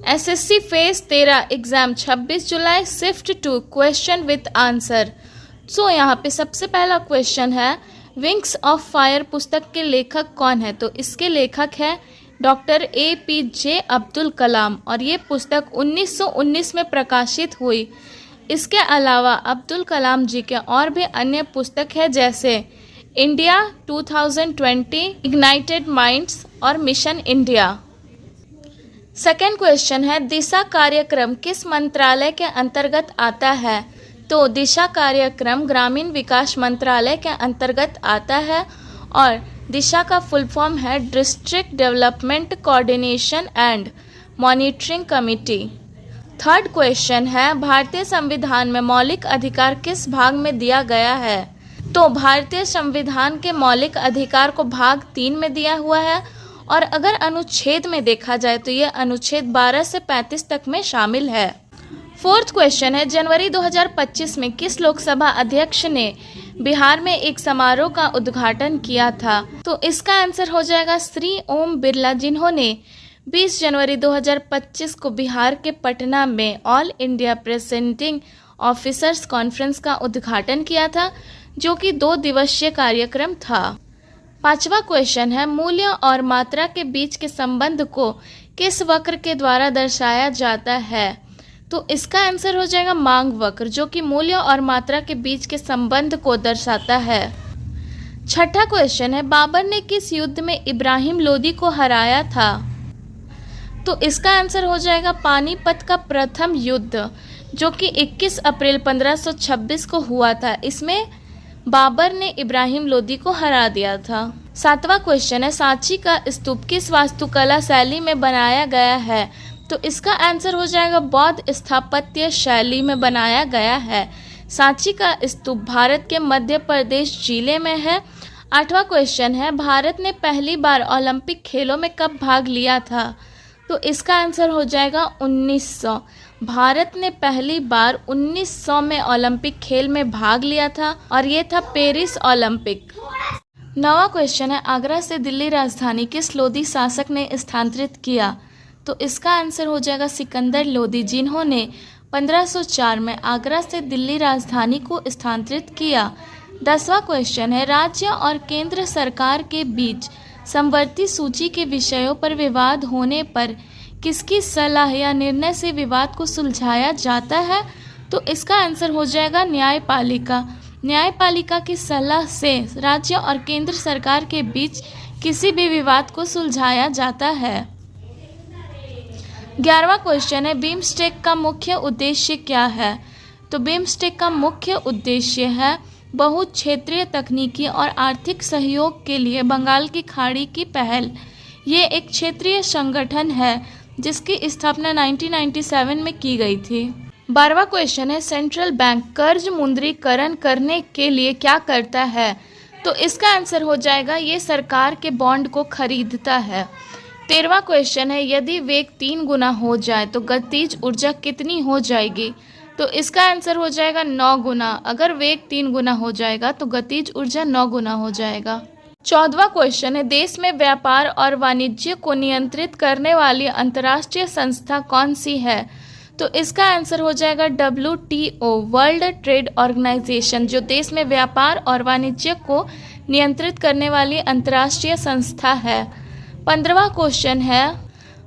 SSC phase 13 exam 26 जुलाई shift two question with answer. So यहाँ पे सबसे पहला क्वेश्चन है, विंग्स ऑफ फायर पुस्तक के लेखक कौन है? तो इसके लेखक है डॉक्टर APJ अब्दुल कलाम और ये पुस्तक 1919 में प्रकाशित हुई। इसके अलावा अब्दुल कलाम जी के और भी अन्य पुस्तक है, जैसे इंडिया 2020, इग्नाइटेड माइंड्स और मिशन इंडिया। सेकेंड क्वेश्चन है, दिशा कार्यक्रम किस मंत्रालय के अंतर्गत आता है? तो दिशा कार्यक्रम ग्रामीण विकास मंत्रालय के अंतर्गत आता है और दिशा का फुल फॉर्म है district development coordination and monitoring committee. Third question है, भारतीय संविधान में मौलिक अधिकार किस भाग में दिया गया है? तो भारतीय संविधान के मौलिक अधिकार को भाग 3 में दिया हुआ है और अगर अनुच्छेद में देखा जाए तो ये अनुच्छेद 12 से 35 तक में शामिल है। फोर्थ क्वेश्चन है, जनवरी 2025 में किस लोकसभा अध्यक्ष ने बिहार में एक समारोह का उद्घाटन किया था? तो इसका आंसर हो जाएगा श्री ओम बिरला, जिन्होंने 20 जनवरी 2025 को बिहार के पटना में all India presenting officers conference का उद्घाटन किया था, जो कि 2 दिवसीय कार्यक्रम था। पांचवा क्वेश्चन है, मूल्य और मात्रा के बीच के संबंध को किस वक्र के द्वारा दर्शाया जाता है? तो इसका आंसर हो जाएगा मांग वक्र, जो कि मूल्य और मात्रा के बीच के संबंध को दर्शाता है। छठा क्वेश्चन है, बाबर ने किस युद्ध में इब्राहिम लोदी को हराया था? तो इसका आंसर हो जाएगा पानीपत का प्रथम युद्ध, जो कि 21 अप्रैल 1526 को हुआ था। इसमें बाबर ने इब्राहिम लोदी को हरा दिया था। सातवां क्वेश्चन है, सांची का स्तूप किस वास्तुकला शैली में बनाया गया है? तो इसका आंसर हो जाएगा बौद्ध स्थापत्य शैली में बनाया गया है। सांची का स्तूप भारत के मध्य प्रदेश जिले में है। आठवां क्वेश्चन है, भारत ने पहली बार ओलंपिक खेलों में कब भाग लिया था? तो इसका आंसर हो जाएगा 1900। भारत ने पहली बार 1900 में ओलंपिक खेल में भाग लिया था और ये था पेरिस ओलंपिक। नौवां क्वेश्चन है, आगरा से दिल्ली राजधानी किस लोदी शासक ने स्थानांतरित किया? तो इसका आंसर हो जाएगा सिकंदर लोदी, जिन्होंने 1504 में आगरा से दिल्ली राजधानी को स्थानांतरित किया। 10वां क्वेश्चन है, राज्य और केंद्र सरकार के बीच समवर्ती सूची के विषयों पर विवाद होने पर किसकी सलाह या निर्णय से विवाद को सुलझाया जाता है? तो इसका आंसर हो जाएगा न्यायपालिका। न्यायपालिका की सलाह से राज्य और केंद्र सरकार के बीच किसी भी विवाद को सुलझाया जाता है। 11वां क्वेश्चन है, बिम्स्टेक का मुख्य उद्देश्य क्या है? तो बिम्स्टेक का मुख्य उद्देश्य है बहुक्षेत्रीय तकनीकी और आर्थिक सहयोग के लिए बंगाल की खाड़ी की पहल। ये एक क्षेत्रीय संगठन है जिसकी स्थापना 1997 में की गई थी। 12वां क्वेश्चन है, सेंट्रल बैंक कर्ज मुद्रीकरण करने के लिए क्या करता है? तो इसका आंसर हो जाएगा ये सरकार के बॉन्ड को खरीदता है। 13वां क्वेश्चन है, यदि वेग 3 गुना हो जाए तो गतिज ऊर्जा कितनी हो जाएगी? तो इसका आंसर हो जाएगा 9 गुना। अगर वेग 3 गुना हो जाएगा तो गतिज ऊर्जा 9 गुना हो जाएगा। 14वां क्वेश्चन है, देश में व्यापार और वाणिज्य को नियंत्रित करने वाली अंतर्राष्ट्रीय संस्था कौन सी है? तो इसका आंसर हो जाएगा WTO, वर्ल्ड ट्रेड ऑर्गेनाइजेशन, जो देश में व्यापार और वाणिज्य को नियंत्रित करने वाली अंतर्राष्ट्रीय संस्था है। 15वां क्वेश्चन है,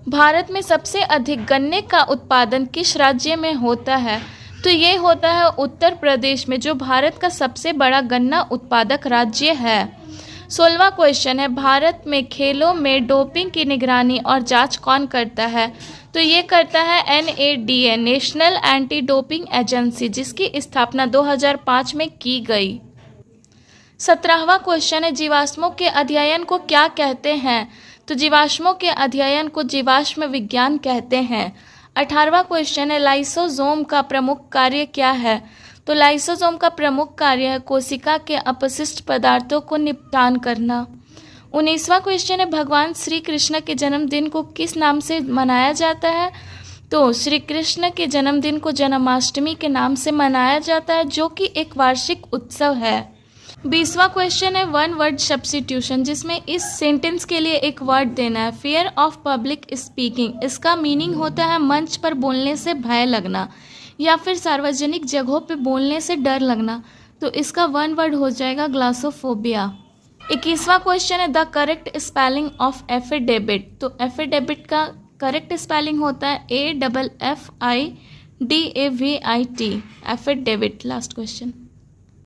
भारत में सबसे अधिक गन्ने का उत्पादन किस राज्य में होता है? तो ये होता है उत्तर प्रदेश में, जो भारत का सबसे बड़ा गन्ना उत्पादक राज्य है। 16वां क्वेश्चन है, भारत में खेलों में डोपिंग की निगरानी और जांच कौन करता है? तो ये करता है NADA, national anti doping agency, जिसकी स्थापना 2005 में की गई। 17वां क्वेश्चन है, जीवाश्मों के अध्ययन को क्या कहते हैं? तो जीवाश्मों के अध्ययन को जीवाश्म विज्ञान कहते हैं। 18वां क्वेश्चन है, लाइसोसोम का प्रमुख कार्य क्या है? तो लाइसोसोम का प्रमुख कार्य है कोशिका के अपशिष्ट पदार्थों को निपटान करना। 19वां क्वेश्चन है, भगवान श्री कृष्ण के जन्मदिन को किस नाम से मनाया जाता है? तो श्री कृष्ण के जन्मदिन को जन्माष्टमी के नाम से मनाया जाता है, जो कि एक वार्षिक उत्सव है। 20वां क्वेश्चन है वन वर्ड सब्स्टिट्यूशन, जिसमें इस सेंटेंस के लिए एक वर्ड देना है। फियर ऑफ पब्लिक स्पीकिंग, इसका मीनिंग होता है मंच पर बोलने से भय लगना या फिर सार्वजनिक जगहों पे बोलने से डर लगना। तो इसका वन वर्ड हो जाएगा ग्लासोफोबिया। 21वां क्वेश्चन है the correct spelling of affidavit. तो एफिडेविट का करेक्ट स्पेलिंग होता है AFFIDAVIT, एफिडेविट। Last question.